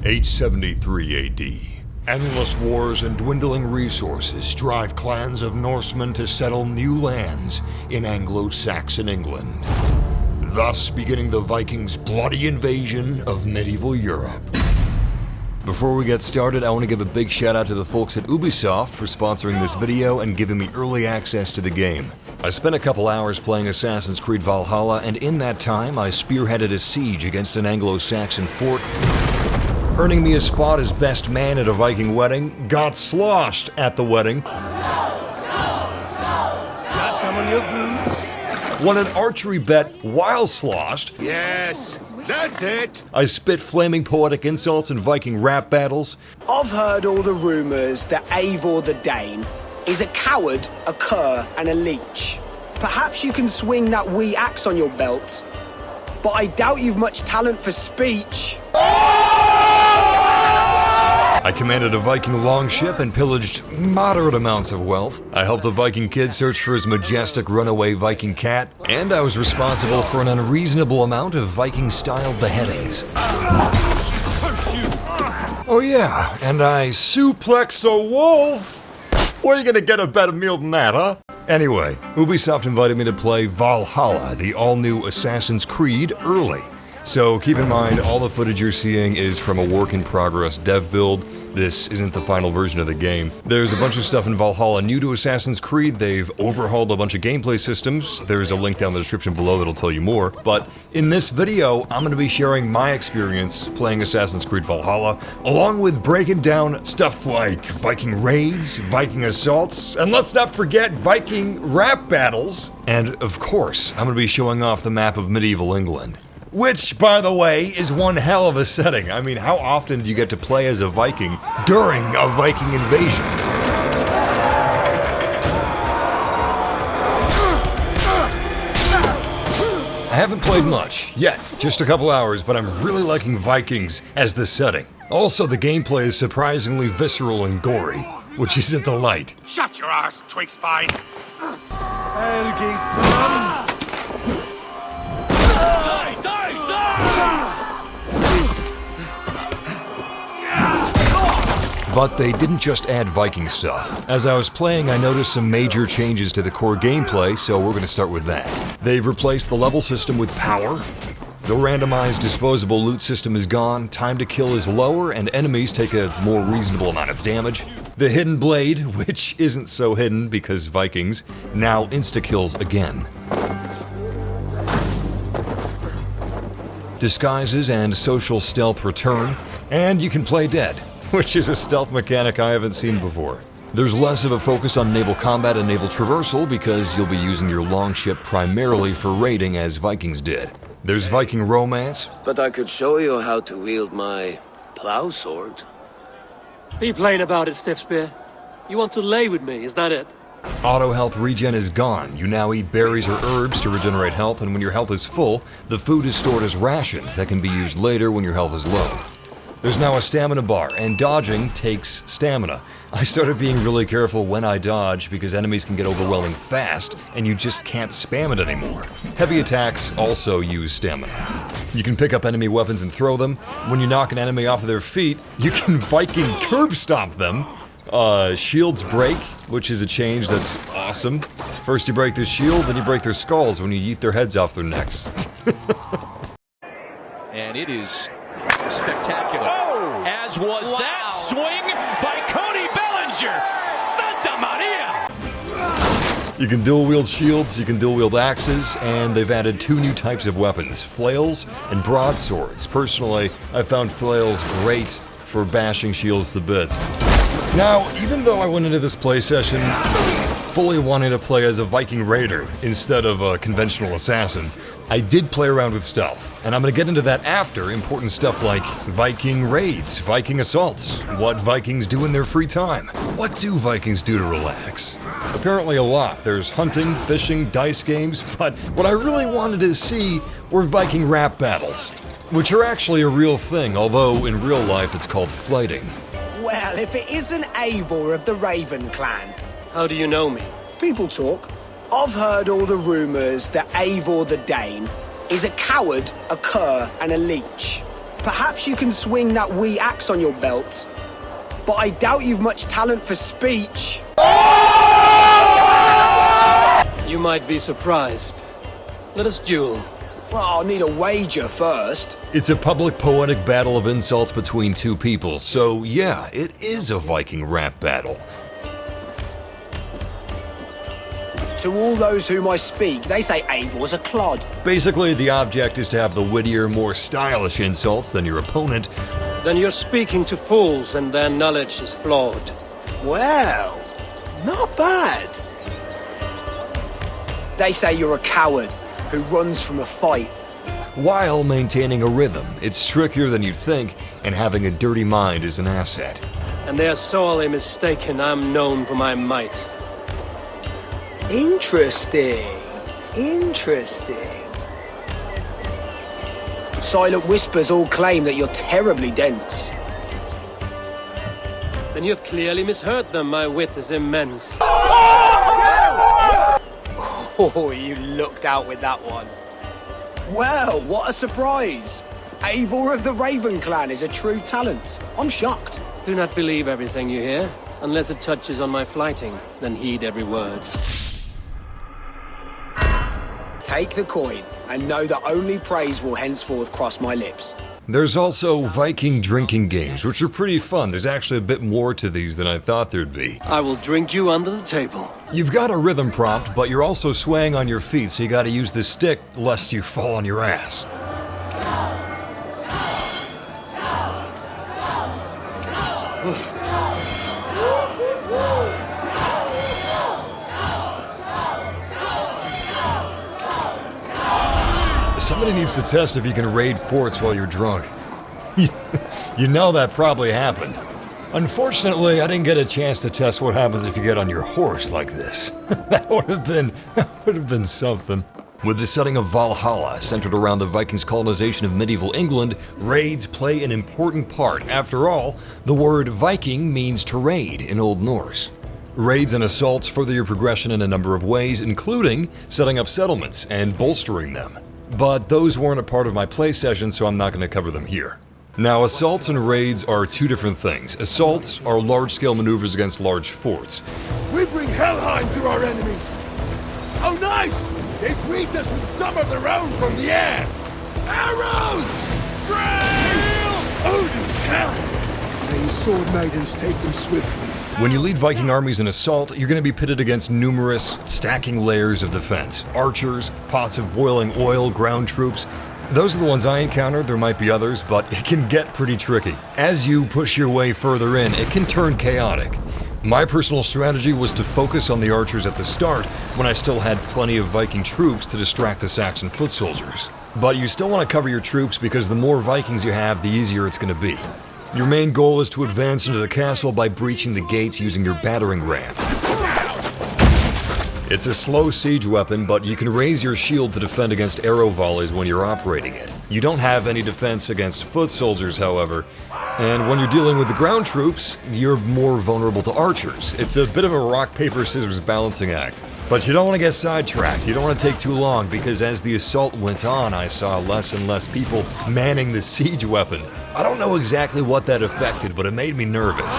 873 AD. Endless wars and dwindling resources drive clans of Norsemen to settle new lands in Anglo-Saxon England, thus beginning the Vikings' bloody invasion of medieval Europe. Before we get started, I want to give a big shout out to the folks at Ubisoft for sponsoring this video and giving me early access to the game. I spent a couple hours playing Assassin's Creed Valhalla, and in that time I spearheaded a siege against an Anglo-Saxon fort, earning me a spot as best man at a Viking wedding, got sloshed at the wedding, Got some on your boots? won an archery bet while sloshed, Yes, that's it. I spit flaming poetic insults in Viking rap battles, I've heard all the rumours that Eivor the Dane is a coward, a cur, and a leech. Perhaps you can swing that wee axe on your belt, but I doubt you've much talent for speech. I commanded a Viking longship and pillaged moderate amounts of wealth. I helped a Viking kid search for his majestic runaway Viking cat, and I was responsible for an unreasonable amount of Viking-style beheadings. Oh yeah, and I suplexed a wolf! Where are you gonna get a better meal than that, huh? Anyway, Ubisoft invited me to play Valhalla, the all-new Assassin's Creed, early. So keep in mind, all the footage you're seeing is from a work-in-progress dev build. This isn't the final version of the game. There's a bunch of stuff in Valhalla new to Assassin's Creed. They've overhauled a bunch of gameplay systems. There's a link down in the description below that'll tell you more. But in this video, I'm going to be sharing my experience playing Assassin's Creed Valhalla, along with breaking down stuff like Viking raids, Viking assaults, and let's not forget Viking rap battles. And of course, I'm going to be showing off the map of medieval England. Which, by the way, is one hell of a setting. I mean, how often do you get to play as a Viking during a Viking invasion? I haven't played much yet, just a couple hours, but I'm really liking Vikings as the setting. Also, the gameplay is surprisingly visceral and gory, which is a delight. Shut your ass, twig spine. Helgi, son! But they didn't just add Viking stuff. As I was playing, I noticed some major changes to the core gameplay, so we're going to start with that. They've replaced the level system with power. The randomized disposable loot system is gone, time to kill is lower, and enemies take a more reasonable amount of damage. The hidden blade, which isn't so hidden because Vikings, now insta-kills again. Disguises and social stealth return, and you can play dead, which is a stealth mechanic I haven't seen before. There's less of a focus on naval combat and naval traversal because you'll be using your longship primarily for raiding as Vikings did. There's Viking romance. But I could show you how to wield my plow sword. Be plain about it, Stiff Spear. You want to lay with me, is that it? Auto health regen is gone. You now eat berries or herbs to regenerate health, and when your health is full, the food is stored as rations that can be used later when your health is low. There's now a stamina bar, and dodging takes stamina. I started being really careful when I dodge because enemies can get overwhelming fast, and you just can't spam it anymore. Heavy attacks also use stamina. You can pick up enemy weapons and throw them. When you knock an enemy off of their feet, you can Viking curb stomp them. Shields break, which is a change that's awesome. First you break their shield, then you break their skulls when you yeet their heads off their necks. And it is spectacular. Oh, as was that swing by Cody Bellinger. Santa Maria! You can dual wield shields, you can dual wield axes, and they've added 2 new types of weapons, flails and broadswords. Personally, I found flails great for bashing shields to bits. Now, even though I went into this play session fully wanting to play as a Viking raider instead of a conventional assassin, I did play around with stealth, and I'm going to get into that after important stuff like Viking raids, Viking assaults, what Vikings do in their free time. What do Vikings do to relax? Apparently a lot. There's hunting, fishing, dice games, but what I really wanted to see were Viking rap battles, which are actually a real thing, although in real life it's called flighting. Well, if it isn't Eivor of the Raven clan. How do you know me? People talk. I've heard all the rumours that Eivor the Dane is a coward, a cur, and a leech. Perhaps you can swing that wee axe on your belt, but I doubt you've much talent for speech. You might be surprised. Let us duel. Well, I'll need a wager first. It's a public poetic battle of insults between two people, so yeah, it is a Viking rap battle. To all those whom I speak, they say Eivor's a clod. Basically, the object is to have the wittier, more stylish insults than your opponent. Then you're speaking to fools and their knowledge is flawed. Well, not bad. They say you're a coward who runs from a fight. While maintaining a rhythm, it's trickier than you'd think, and having a dirty mind is an asset. And they are sorely mistaken. I'm known for my might. Interesting. Interesting. Silent whispers all claim that you're terribly dense. Then you have clearly misheard them. My wit is immense. Oh, you looked out with that one. Well, what a surprise. Eivor of the Raven clan is a true talent. I'm shocked. Do not believe everything you hear. Unless it touches on my flighting, then heed every word. Take the coin, and know that only praise will henceforth cross my lips. There's also Viking drinking games, which are pretty fun. There's actually a bit more to these than I thought there'd be. I will drink you under the table. You've got a rhythm prompt, but you're also swaying on your feet, so you gotta use the stick lest you fall on your ass. Somebody needs to test if you can raid forts while you're drunk. You know that probably happened. Unfortunately, I didn't get a chance to test what happens if you get on your horse like this. That would have been something. With the setting of Valhalla centered around the Vikings' colonization of medieval England, raids play an important part. After all, the word Viking means to raid in Old Norse. Raids and assaults further your progression in a number of ways, including setting up settlements and bolstering them. But those weren't a part of my play session, so I'm not going to cover them here. Now, assaults and raids are two different things. Assaults are large-scale maneuvers against large forts. We bring Helheim to our enemies. Oh, nice! They greet us with some of their own from the air. Arrows! Trail! Odin's hell! These sword maidens take them swiftly. When you lead Viking armies in assault, you're going to be pitted against numerous, stacking layers of defense. Archers, pots of boiling oil, ground troops. Those are the ones I encountered. There might be others, but it can get pretty tricky. As you push your way further in, it can turn chaotic. My personal strategy was to focus on the archers at the start, when I still had plenty of Viking troops to distract the Saxon foot soldiers. But you still want to cover your troops because the more Vikings you have, the easier it's going to be. Your main goal is to advance into the castle by breaching the gates using your battering ram. It's a slow siege weapon, but you can raise your shield to defend against arrow volleys when you're operating it. You don't have any defense against foot soldiers, however, and when you're dealing with the ground troops, you're more vulnerable to archers. It's a bit of a rock, paper, scissors balancing act. But you don't want to get sidetracked, you don't want to take too long, because as the assault went on, I saw less and less people manning the siege weapon. I don't know exactly what that affected, but it made me nervous.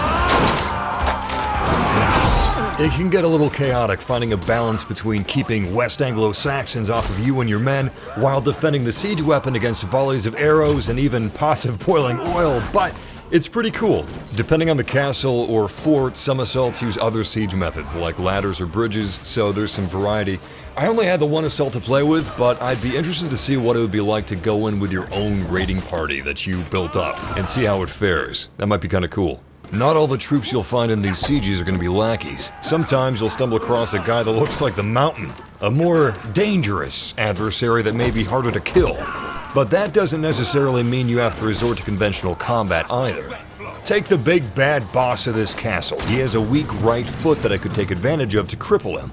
It can get a little chaotic finding a balance between keeping West Anglo-Saxons off of you and your men while defending the siege weapon against volleys of arrows and even pots of boiling oil, but it's pretty cool. Depending on the castle or fort, some assaults use other siege methods like ladders or bridges, so there's some variety. I only had the one assault to play with, but I'd be interested to see what it would be like to go in with your own raiding party that you built up and see how it fares. That might be kind of cool. Not all the troops you'll find in these sieges are going to be lackeys. Sometimes you'll stumble across a guy that looks like the Mountain, a more dangerous adversary that may be harder to kill. But that doesn't necessarily mean you have to resort to conventional combat either. Take the big bad boss of this castle. He has a weak right foot that I could take advantage of to cripple him.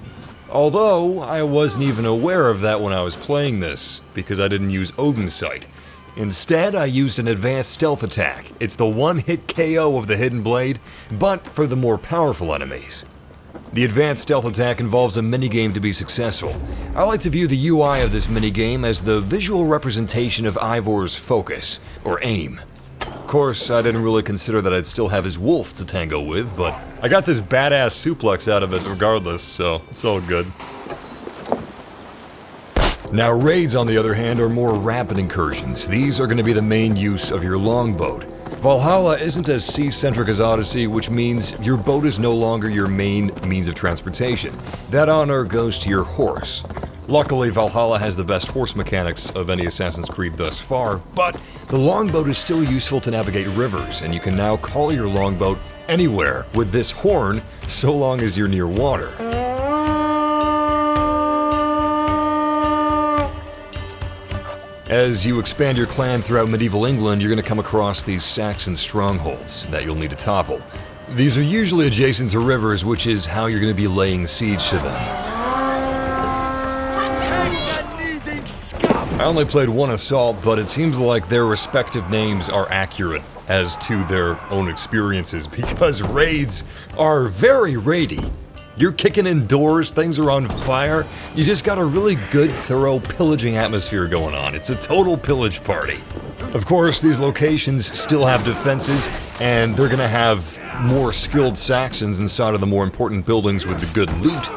Although, I wasn't even aware of that when I was playing this, because I didn't use Odin's Sight. Instead, I used an advanced stealth attack. It's the one-hit KO of the Hidden Blade, but for the more powerful enemies. The advanced stealth attack involves a minigame to be successful. I like to view the UI of this minigame as the visual representation of Eivor's focus, or aim. course, I didn't really consider that I'd still have his wolf to tango with, but I got this badass suplex out of it regardless, so it's all good. Now, raids, on the other hand, are more rapid incursions. These are going to be the main use of your longboat. Valhalla isn't as sea-centric as Odyssey, which means your boat is no longer your main means of transportation. That honor goes to your horse. Luckily, Valhalla has the best horse mechanics of any Assassin's Creed thus far, but the longboat is still useful to navigate rivers, and you can now call your longboat anywhere with this horn, so long as you're near water. As you expand your clan throughout medieval England, you're going to come across these Saxon strongholds that you'll need to topple. These are usually adjacent to rivers, which is how you're going to be laying siege to them. I only played one assault, but it seems like their respective names are accurate as to their own experiences, because raids are very raidy. You're kicking in doors, things are on fire. You just got a really good, thorough pillaging atmosphere going on. It's a total pillage party. Of course, these locations still have defenses, and they're gonna have more skilled Saxons inside of the more important buildings with the good loot.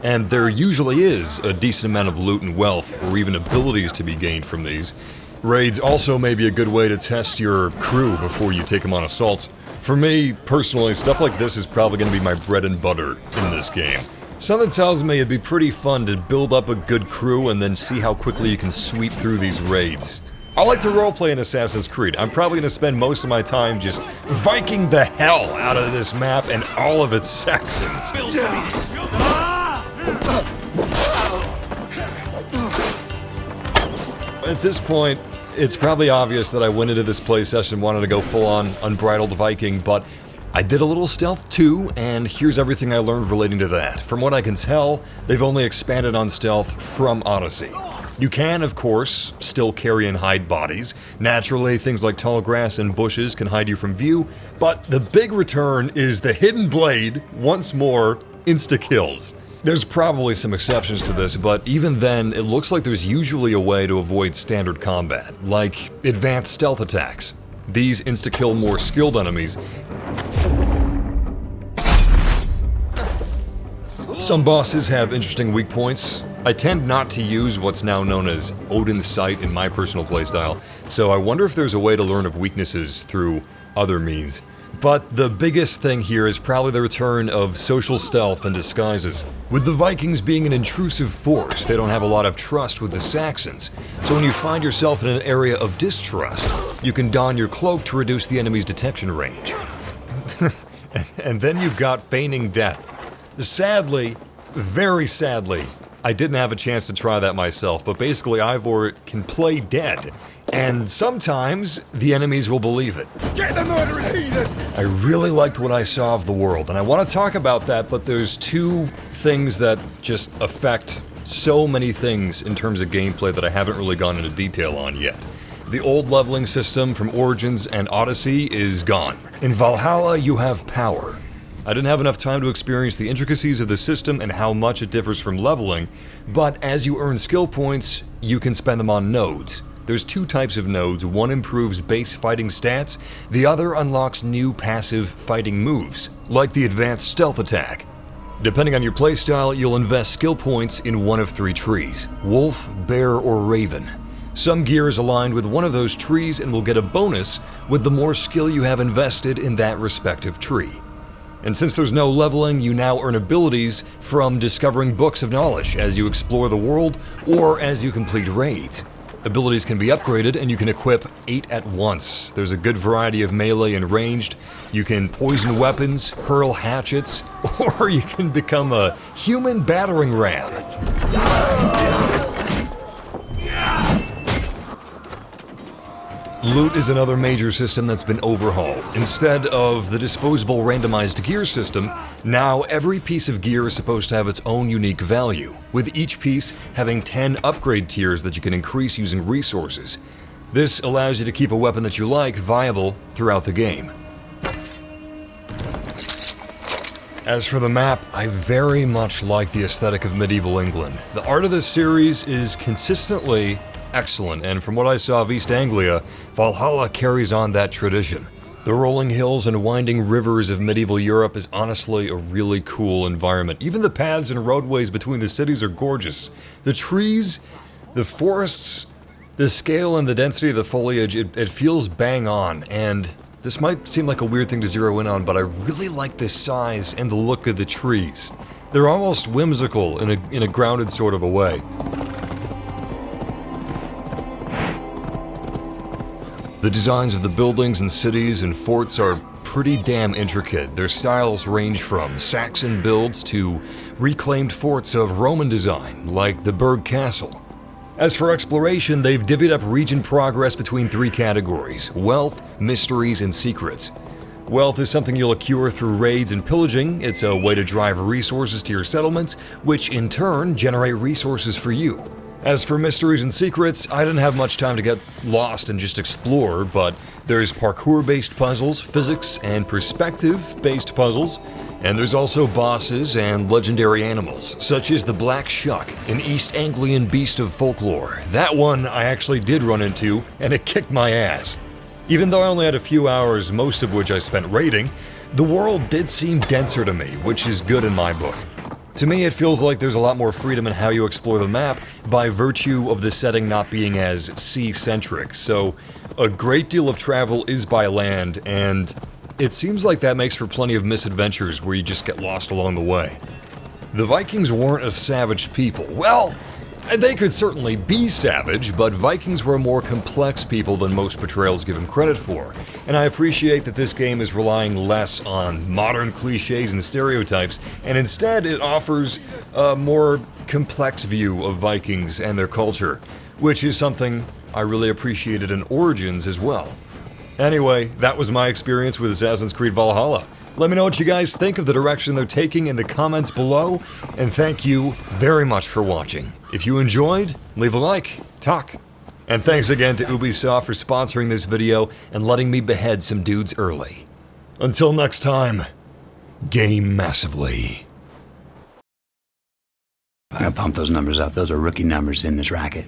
And there usually is a decent amount of loot and wealth, or even abilities to be gained from these. Raids also may be a good way to test your crew before you take them on assaults. For me, personally, stuff like this is probably going to be my bread and butter in this game. Something tells me it'd be pretty fun to build up a good crew and then see how quickly you can sweep through these raids. I like to roleplay in Assassin's Creed. I'm probably going to spend most of my time just Viking the hell out of this map and all of its Saxons. At this point, it's probably obvious that I went into this play session wanting to go full-on unbridled Viking, but I did a little stealth too, and here's everything I learned relating to that. From what I can tell, they've only expanded on stealth from Odyssey. You can, of course, still carry and hide bodies. Naturally, things like tall grass and bushes can hide you from view, but the big return is the hidden blade, once more, insta-kills. There's probably some exceptions to this, but even then, it looks like there's usually a way to avoid standard combat, like advanced stealth attacks. These insta-kill more skilled enemies. Some bosses have interesting weak points. I tend not to use what's now known as Odin's Sight in my personal playstyle, so I wonder if there's a way to learn of weaknesses through other means. But the biggest thing here is probably the return of social stealth and disguises. With the Vikings being an intrusive force, they don't have a lot of trust with the Saxons. So when you find yourself in an area of distrust, you can don your cloak to reduce the enemy's detection range. And then you've got feigning death. Sadly, very sadly, I didn't have a chance to try that myself, but basically Ivor can play dead. And sometimes, the enemies will believe it. Get the murdering heathen! I really liked what I saw of the world, and I want to talk about that, but there's two things that just affect so many things in terms of gameplay that I haven't really gone into detail on yet. The old leveling system from Origins and Odyssey is gone. In Valhalla, you have power. I didn't have enough time to experience the intricacies of the system and how much it differs from leveling, but as you earn skill points, you can spend them on nodes. There's two types of nodes. One improves base fighting stats, the other unlocks new passive fighting moves, like the advanced stealth attack. Depending on your playstyle, you'll invest skill points in one of three trees: wolf, bear, or raven. Some gear is aligned with one of those trees and will get a bonus with the more skill you have invested in that respective tree. And since there's no leveling, you now earn abilities from discovering books of knowledge as you explore the world or as you complete raids. Abilities can be upgraded, and you can equip 8 at once. There's a good variety of melee and ranged. You can poison weapons, hurl hatchets, or you can become a human battering ram. Loot is another major system that's been overhauled. Instead of the disposable randomized gear system, now every piece of gear is supposed to have its own unique value, with each piece having 10 upgrade tiers that you can increase using resources. This allows you to keep a weapon that you like viable throughout the game. As for the map, I very much like the aesthetic of medieval England. The art of this series is consistently excellent, and from what I saw of East Anglia, Valhalla carries on that tradition. The rolling hills and winding rivers of medieval Europe is honestly a really cool environment. Even the paths and roadways between the cities are gorgeous. The trees, the forests, the scale and the density of the foliage, it feels bang on, and this might seem like a weird thing to zero in on, but I really like the size and the look of the trees. They're almost whimsical in a grounded sort of a way. The designs of the buildings and cities and forts are pretty damn intricate. Their styles range from Saxon builds to reclaimed forts of Roman design, like the Burg Castle. As for exploration, they've divvied up region progress between 3 categories: wealth, mysteries, and secrets. Wealth is something you'll accrue through raids and pillaging. It's a way to drive resources to your settlements, which in turn generate resources for you. As for mysteries and secrets, I didn't have much time to get lost and just explore, but there's parkour-based puzzles, physics and perspective-based puzzles, and there's also bosses and legendary animals, such as the Black Shuck, an East Anglian beast of folklore. That one I actually did run into, and it kicked my ass. Even though I only had a few hours, most of which I spent raiding, the world did seem denser to me, which is good in my book. To me, it feels like there's a lot more freedom in how you explore the map by virtue of the setting not being as sea-centric, so a great deal of travel is by land, and it seems like that makes for plenty of misadventures where you just get lost along the way. The Vikings weren't a savage people. Well, they could certainly be savage, but Vikings were a more complex people than most portrayals give them credit for. And I appreciate that this game is relying less on modern cliches and stereotypes, and instead it offers a more complex view of Vikings and their culture, which is something I really appreciated in Origins as well. Anyway, that was my experience with Assassin's Creed Valhalla. Let me know what you guys think of the direction they're taking in the comments below, and thank you very much for watching. If you enjoyed, leave a like, talk. And thanks again to Ubisoft for sponsoring this video and letting me behead some dudes early. Until next time, game massively. I gotta pump those numbers up. Those are rookie numbers in this racket.